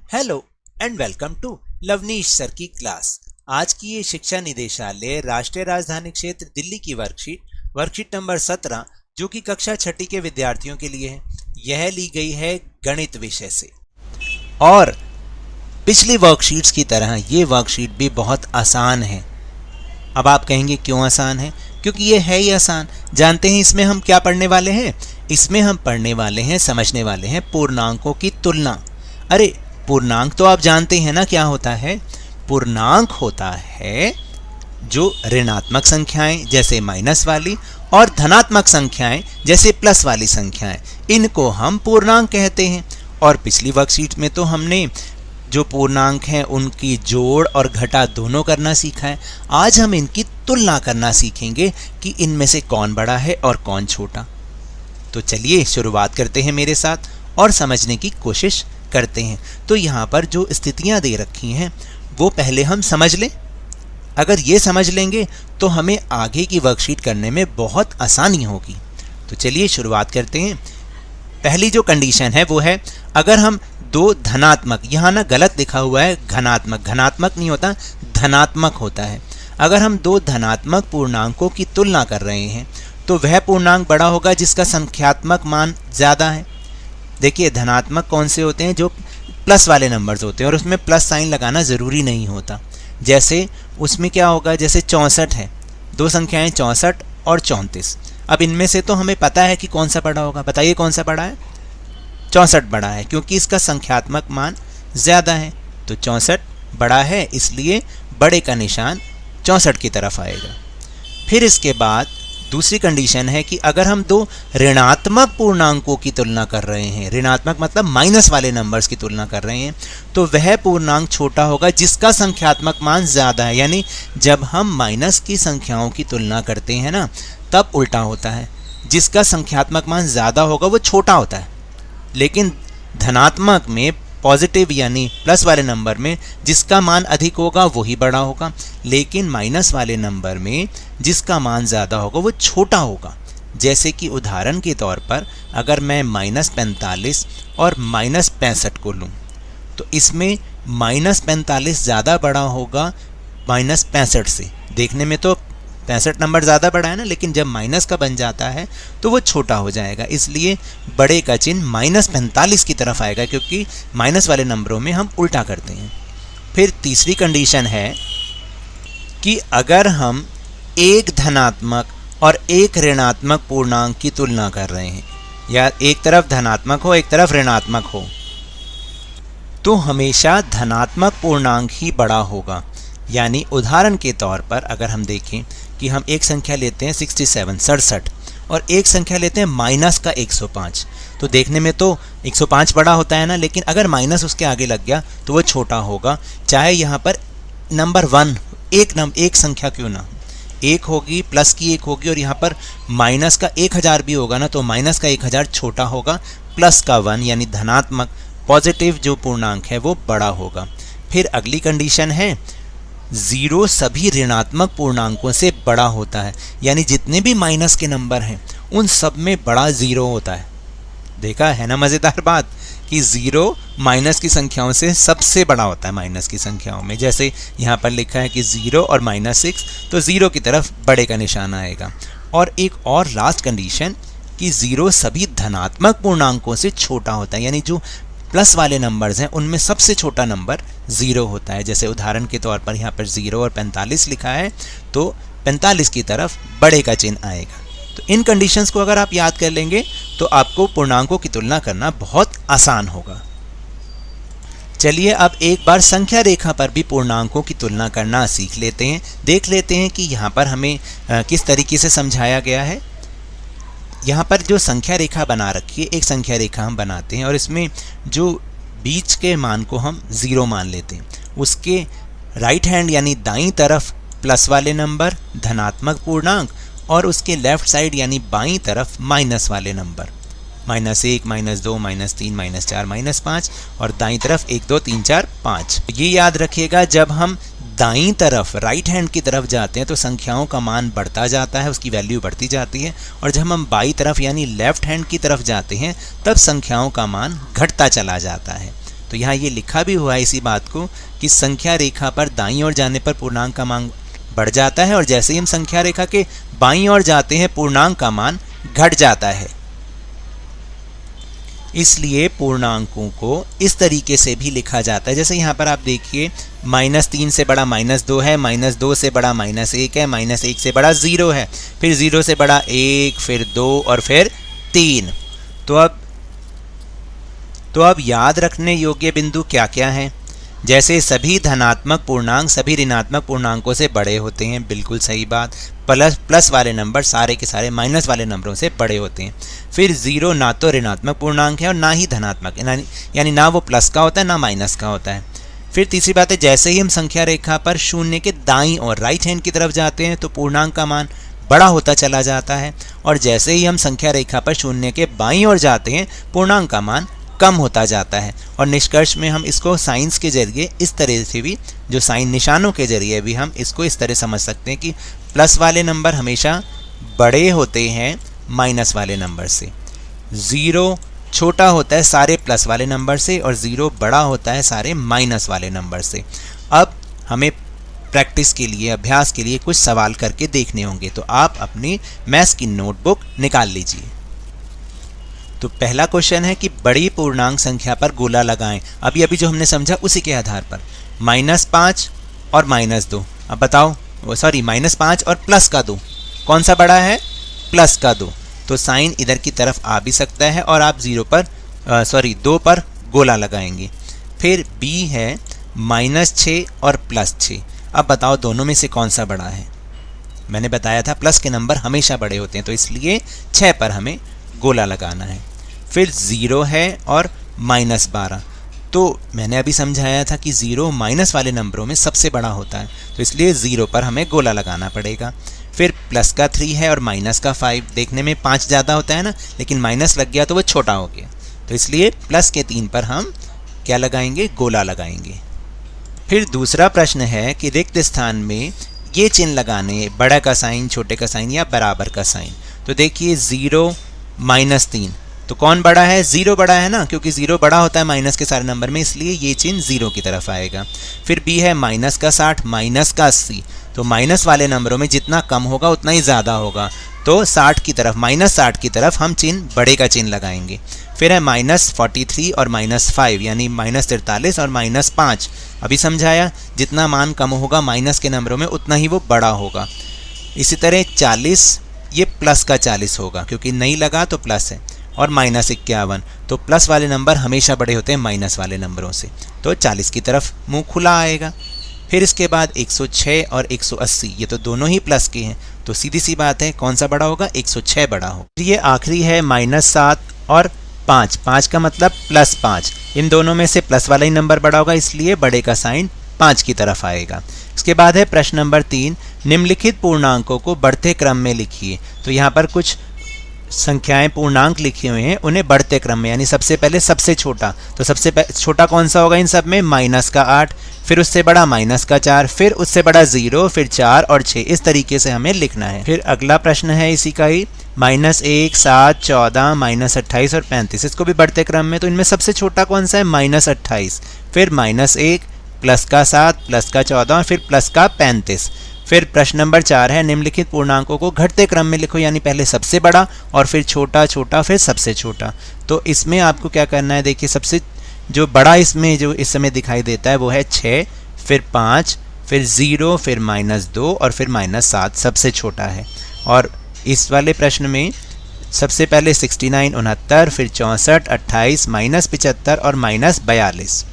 Hello and welcome to Lavneesh sir की class. आज की ये शिक्षा निदेशालय राष्ट्रीय राजधानी क्षेत्र दिल्ली की वर्कशीट नंबर 17 जो कि कक्षा छठी के विद्यार्थियों के लिए है। यह ली गई है गणित विषय से और पिछली वर्कशीट्स की तरह ये वर्कशीट भी बहुत आसान है। अब आप कहेंगे क्यों आसान है? क्योंकि ये है ही आसान। जानते हैं इसमें हम क्या पढ़ने वाले हैं? इसमें हम पढ़ने वाले हैं, समझने वाले हैं पूर्णांकों की तुलना। अरे पूर्णांक तो आप जानते हैं ना क्या होता है? पूर्णांक होता है जो ऋणात्मक संख्याएं जैसे माइनस वाली और धनात्मक संख्याएं जैसे प्लस वाली संख्याएं, इनको हम पूर्णांक कहते हैं। और पिछली वर्कशीट में तो हमने जो पूर्णांक हैं उनकी जोड़ और घटा दोनों करना सीखा है। आज हम इनकी तुलना करना सीखेंगे कि इनमें से कौन बड़ा है और कौन छोटा। तो चलिए शुरुआत करते हैं मेरे साथ और समझने की कोशिश करते हैं। तो यहाँ पर जो स्थितियाँ दे रखी हैं वो पहले हम समझ लें। अगर ये समझ लेंगे तो हमें आगे की वर्कशीट करने में बहुत आसानी होगी। तो चलिए शुरुआत करते हैं। पहली जो कंडीशन है वो है, अगर हम दो धनात्मक, यहाँ ना गलत लिखा हुआ है घनात्मक, घनात्मक नहीं होता, धनात्मक होता है। अगर हम दो धनात्मक पूर्णांकों की तुलना कर रहे हैं तो वह पूर्णांक बड़ा होगा जिसका संख्यात्मक मान ज़्यादा है। देखिए धनात्मक कौन से होते हैं? जो प्लस वाले नंबर्स होते हैं और उसमें प्लस साइन लगाना ज़रूरी नहीं होता। जैसे उसमें क्या होगा, जैसे 64 है, दो संख्याएं 64 और 34। अब इनमें से तो हमें पता है कि कौन सा बड़ा होगा। बताइए कौन सा बड़ा है? 64 बड़ा है क्योंकि इसका संख्यात्मक मान ज़्यादा है। तो 64 बड़ा है इसलिए बड़े का निशान 64 की तरफ आएगा। फिर इसके बाद दूसरी कंडीशन है कि अगर हम दो ऋणात्मक पूर्णांकों की तुलना कर रहे हैं, ऋणात्मक मतलब माइनस वाले नंबर्स की तुलना कर रहे हैं, तो वह पूर्णांक छोटा होगा जिसका संख्यात्मक मान ज़्यादा है। यानी जब हम माइनस की संख्याओं की तुलना करते हैं ना, तब उल्टा होता है। जिसका संख्यात्मक मान ज़्यादा होगा वो छोटा होता है, लेकिन धनात्मक में, पॉजिटिव यानी प्लस वाले नंबर में जिसका मान अधिक होगा वही बड़ा होगा, लेकिन माइनस वाले नंबर में जिसका मान ज़्यादा होगा वो छोटा होगा। जैसे कि उदाहरण के तौर पर अगर मैं -45 और -65 को लूँ तो इसमें -45 ज़्यादा बड़ा होगा -65 से। देखने में तो 65 नंबर ज़्यादा बड़ा है ना, लेकिन जब माइनस का बन जाता है तो वो छोटा हो जाएगा। इसलिए बड़े का चिन्ह -45 की तरफ आएगा क्योंकि माइनस वाले नंबरों में हम उल्टा करते हैं। फिर तीसरी कंडीशन है कि अगर हम एक धनात्मक और एक ऋणात्मक पूर्णांक की तुलना कर रहे हैं, या एक तरफ धनात्मक हो एक तरफ ऋणात्मक हो, तो हमेशा धनात्मक पूर्णांक ही बड़ा होगा। यानी उदाहरण के तौर पर अगर हम देखें कि हम एक संख्या लेते हैं 67 और एक संख्या लेते हैं माइनस का 105, तो देखने में तो 105 बड़ा होता है ना, लेकिन अगर माइनस उसके आगे लग गया तो वो छोटा होगा। चाहे यहाँ पर नंबर 1 एक संख्या क्यों ना, एक होगी प्लस की एक होगी और यहाँ पर माइनस का 1000 भी होगा ना, तो माइनस का 1000 छोटा होगा, प्लस का 1 यानी धनात्मक पॉजिटिव जो पूर्णांक है वो बड़ा होगा। फिर अगली कंडीशन है, 0 सभी ऋणात्मक पूर्णांकों से बड़ा होता है। यानी जितने भी माइनस के नंबर हैं उन सब में बड़ा 0 होता है। देखा है ना मज़ेदार बात कि 0 माइनस की संख्याओं से सबसे बड़ा होता है माइनस की संख्याओं में। जैसे यहाँ पर लिखा है कि 0 और -6, तो 0 की तरफ बड़े का निशान आएगा। और एक और लास्ट कंडीशन कि 0 सभी धनात्मक पूर्णांकों से छोटा होता है। यानी जो प्लस वाले नंबर्स हैं उनमें सबसे छोटा नंबर 0 होता है। जैसे उदाहरण के तौर पर यहाँ पर 0 और 45 लिखा है तो 45 की तरफ बड़े का चिन्ह आएगा। तो इन कंडीशंस को अगर आप याद कर लेंगे तो आपको पूर्णांकों की तुलना करना बहुत आसान होगा। चलिए अब एक बार संख्या रेखा पर भी पूर्णांकों की तुलना करना सीख लेते हैं। देख लेते हैं कि यहाँ पर हमें किस तरीके से समझाया गया है। यहाँ पर जो संख्या रेखा बना रखी है, एक संख्या रेखा हम बनाते हैं और इसमें जो बीच के मान को हम 0 मान लेते हैं, उसके राइट हैंड यानी दाईं तरफ प्लस वाले नंबर धनात्मक पूर्णांक और उसके लेफ्ट साइड यानी बाईं तरफ माइनस वाले नंबर, -1, -2, -3, -4, -5 और दाईं तरफ 1, 2, 3, 4, 5। ये याद रखिएगा, जब हम दाईं तरफ राइट हैंड की तरफ जाते हैं तो संख्याओं का मान बढ़ता जाता है, उसकी वैल्यू बढ़ती जाती है, और जब हम बाईं तरफ यानी लेफ्ट हैंड की तरफ जाते हैं तब संख्याओं का मान घटता चला जाता है। तो तो यहाँ ये लिखा भी हुआ है इसी बात को कि संख्या रेखा पर दाईं ओर जाने पर पूर्णांक का मान बढ़ जाता है और जैसे ही हम संख्या रेखा के बाईं ओर जाते हैं पूर्णांक का मान घट जाता है। इसलिए पूर्णांकों को इस तरीके से भी लिखा जाता है। जैसे यहाँ पर आप देखिए -3 से बड़ा -2 है, -2 से बड़ा -1 है, -1 से बड़ा 0 है, फिर 0 से बड़ा 1, फिर 2 और फिर 3। तो अब याद रखने योग्य बिंदु क्या क्या हैं? जैसे सभी धनात्मक पूर्णांक सभी ऋणात्मक पूर्णांकों से बड़े होते हैं, बिल्कुल सही बात। प्लस वाले नंबर सारे के सारे माइनस वाले नंबरों से बड़े होते हैं। फिर 0 ना तो ऋणात्मक पूर्णांक है और ना ही धनात्मक, यानी ना वो प्लस का होता है ना माइनस का होता है। फिर तीसरी बात है, जैसे ही हम संख्या रेखा पर शून्य के दाईं और राइट हैंड की तरफ जाते हैं तो पूर्णांक का मान बड़ा होता चला जाता है और जैसे ही हम संख्या रेखा पर शून्य के बाईं ओर जाते हैं पूर्णांक का मान कम होता जाता है। और निष्कर्ष में हम इसको साइंस के जरिए इस तरह से भी, जो साइन निशानों के जरिए भी हम इसको इस तरह समझ सकते हैं कि प्लस वाले नंबर हमेशा बड़े होते हैं माइनस वाले नंबर से। 0 छोटा होता है सारे प्लस वाले नंबर से और 0 बड़ा होता है सारे माइनस वाले नंबर से। अब हमें प्रैक्टिस के लिए, अभ्यास के लिए कुछ सवाल करके देखने होंगे, तो आप अपनी मैथ्स की नोटबुक निकाल लीजिए। तो पहला क्वेश्चन है कि बड़ी पूर्णांक संख्या पर गोला लगाएं। अभी जो हमने समझा उसी के आधार पर -5 और -2। अब बताओ, -5 और प्लस का 2 कौन सा बड़ा है? प्लस का 2। तो साइन इधर की तरफ आ भी सकता है और आप 2 पर गोला लगाएंगे। फिर B है -6 और +6। अब बताओ दोनों में से कौन सा बड़ा है? मैंने बताया था प्लस के नंबर हमेशा बड़े होते हैं, तो इसलिए 6 पर हमें गोला लगाना है। फिर 0 है और -12। तो मैंने अभी समझाया था कि 0 माइनस वाले नंबरों में सबसे बड़ा होता है, तो इसलिए 0 पर हमें गोला लगाना पड़ेगा। फिर प्लस का 3 है और माइनस का 5। देखने में 5 ज़्यादा होता है ना, लेकिन माइनस लग गया तो वो छोटा हो गया, तो इसलिए प्लस के 3 पर हम क्या लगाएंगे? गोला लगाएंगे। फिर दूसरा प्रश्न है कि रिक्त स्थान में ये चिन्ह लगाने, बड़ा का साइन, छोटे का साइन या बराबर का साइन। तो देखिए 0 -3, तो कौन बड़ा है? 0 बड़ा है ना, क्योंकि 0 बड़ा होता है माइनस के सारे नंबर में, इसलिए ये चिन्ह 0 की तरफ आएगा। फिर B है -60 -80। तो माइनस वाले नंबरों में जितना कम होगा उतना ही ज़्यादा होगा, तो -60 की तरफ हम चिन्ह बड़े का चिन्ह लगाएंगे। फिर है -43 और -5, यानी -43 और -5। अभी समझाया, जितना मान कम होगा माइनस के नंबरों में उतना ही वो बड़ा होगा। इसी तरह 40, ये प्लस का 40 होगा क्योंकि नहीं लगा तो प्लस है, और -51। तो प्लस वाले नंबर हमेशा बड़े होते हैं माइनस वाले नंबरों से, तो 40 की तरफ मुंह खुला आएगा। फिर इसके बाद 106 और 180, ये तो दोनों ही प्लस के हैं, तो सीधी सी बात है कौन सा बड़ा होगा? 106 बड़ा होगा। ये आखिरी है -7 और 5 का मतलब +5। इन दोनों में से प्लस वाला ही नंबर बड़ा होगा, इसलिए बड़े का साइन 5 की तरफ आएगा। इसके बाद है प्रश्न नंबर 3, निम्नलिखित पूर्णांकों को बढ़ते क्रम में लिखिए। तो यहाँ पर कुछ संख्याएं पूर्णांक लिखे हुए हैं, उन्हें बढ़ते क्रम में, यानी सबसे पहले सबसे छोटा। तो सबसे छोटा कौन सा होगा इन सब में? -8, फिर उससे बड़ा -4, फिर उससे बड़ा 0, फिर 4 और 6। इस तरीके से हमें लिखना है। फिर अगला प्रश्न है इसी का ही, -1, 7, 14, -28 और 35। इसको भी बढ़ते क्रम में, तो इनमें सबसे छोटा कौन सा है? -28, फिर -1, प्लस का 7, प्लस का 14 और फिर प्लस का 35। फिर प्रश्न नंबर 4 है, निम्नलिखित पूर्णांकों को घटते क्रम में लिखो, यानी पहले सबसे बड़ा और फिर छोटा, छोटा फिर सबसे छोटा। तो इसमें आपको क्या करना है? देखिए सबसे जो बड़ा इसमें जो इस समय दिखाई देता है वो है 6, फिर 5, फिर 0, फिर -2 और फिर -7 सबसे छोटा है। और इस वाले प्रश्न में सबसे पहले 69, 69, फिर 64, 28, -75 और -42।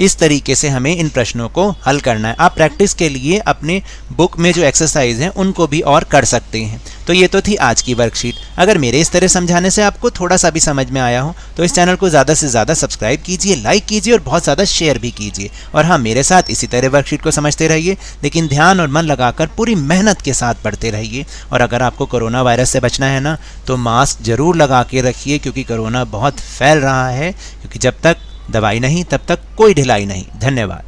इस तरीके से हमें इन प्रश्नों को हल करना है। आप प्रैक्टिस के लिए अपने बुक में जो एक्सरसाइज हैं उनको भी और कर सकते हैं। तो ये तो थी आज की वर्कशीट। अगर मेरे इस तरह समझाने से आपको थोड़ा सा भी समझ में आया हो तो इस चैनल को ज़्यादा से ज़्यादा सब्सक्राइब कीजिए, लाइक कीजिए और बहुत ज़्यादा शेयर भी कीजिए। और हाँ, मेरे साथ इसी तरह वर्कशीट को समझते रहिए, लेकिन ध्यान और मन लगाकर पूरी मेहनत के साथ पढ़ते रहिए। और अगर आपको कोरोना वायरस से बचना है ना, तो मास्क जरूर लगा के रखिए, क्योंकि कोरोना बहुत फैल रहा है। क्योंकि जब तक दवाई नहीं तब तक कोई ढिलाई नहीं। धन्यवाद।